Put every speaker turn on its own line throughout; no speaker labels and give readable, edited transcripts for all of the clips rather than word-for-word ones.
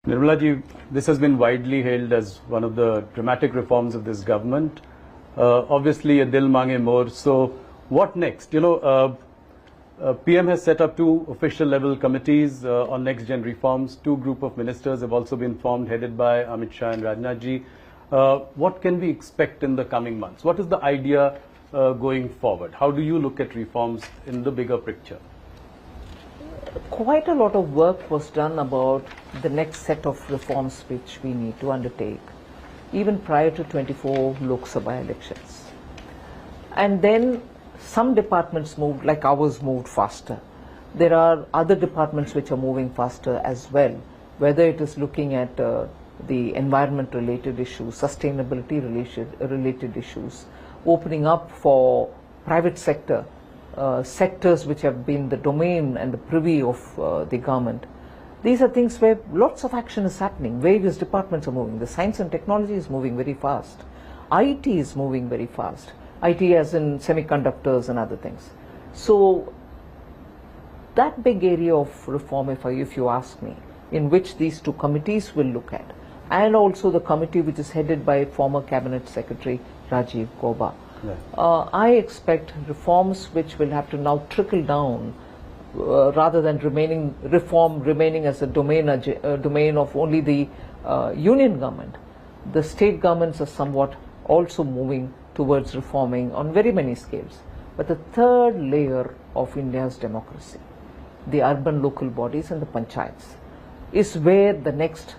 Nirmala ji, this has been widely hailed as one of the dramatic reforms of this government. Obviously, a dil mange more. So, what next? PM has set up 2 official level committees on next gen reforms. 2 group of ministers have also been formed, headed by Amit Shah and Rajnath ji. What can we expect in the coming months? What is the idea going forward? How do you look at reforms in the bigger picture?
Quite a lot of work was done about the next set of reforms which we need to undertake, even prior to 24 Lok Sabha elections. And then some departments moved, like ours moved faster. There are other departments which are moving faster as well, whether it is looking at the environment related issues, sustainability related issues, opening up for private sector, sectors which have been the domain and the privy of the government. These are things where lots of action is happening. Various departments are moving. The science and technology is moving very fast. IT is moving very fast. IT as in semiconductors and other things. So that big area of reform, if you ask me, in which these 2 committees will look at, and also the committee which is headed by former Cabinet Secretary Rajiv Gauba. Right. I expect reforms which will have to now trickle down rather than remaining as a domain of only the union government. The state governments are somewhat also moving towards reforming on very many scales. But the third layer of India's democracy, the urban local bodies and the panchayats, is where the next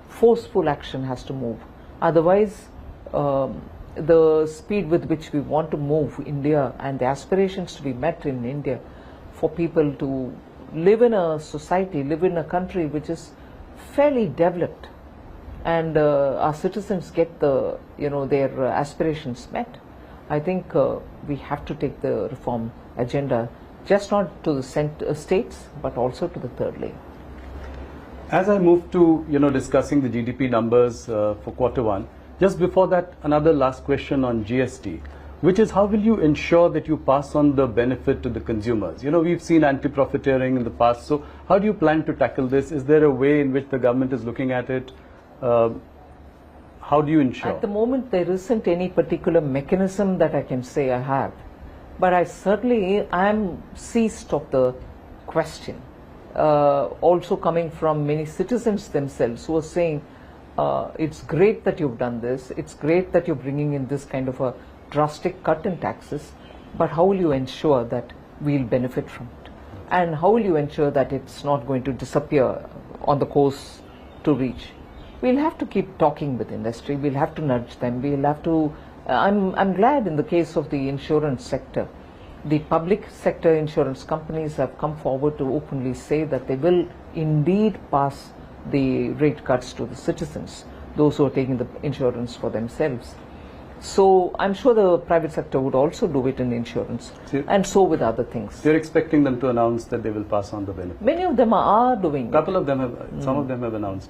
forceful action has to move. Otherwise, the speed with which we want to move India and the aspirations to be met in India for people to live in a society, live in a country which is fairly developed, and our citizens get their aspirations met. I think we have to take the reform agenda just not to the states but also to the third layer.
As I move to discussing the GDP numbers for Q1, just before that, another last question on GST, which is how will you ensure that you pass on the benefit to the consumers? We've seen anti-profiteering in the past, so how do you plan to tackle this? Is there a way in which the government is looking at it? How do you ensure?
At the moment, there isn't any particular mechanism that I can say I have, but I am seized of the question. Also coming from many citizens themselves who are saying, it's great that you've done this, it's great that you're bringing in this kind of a drastic cut in taxes, but how will you ensure that we'll benefit from it? And how will you ensure that it's not going to disappear on the course to reach? We'll have to keep talking with industry, we'll have to nudge them, we'll have to, I'm glad in the case of the insurance sector, the public sector insurance companies have come forward to openly say that they will indeed pass the rate cuts to the citizens, those who are taking the insurance for themselves. So I'm sure the private sector would also do it in insurance, and so with other things.
You're expecting them to announce that they will pass on the benefit?
Many of them are doing it.
Couple of them have, some of them have announced.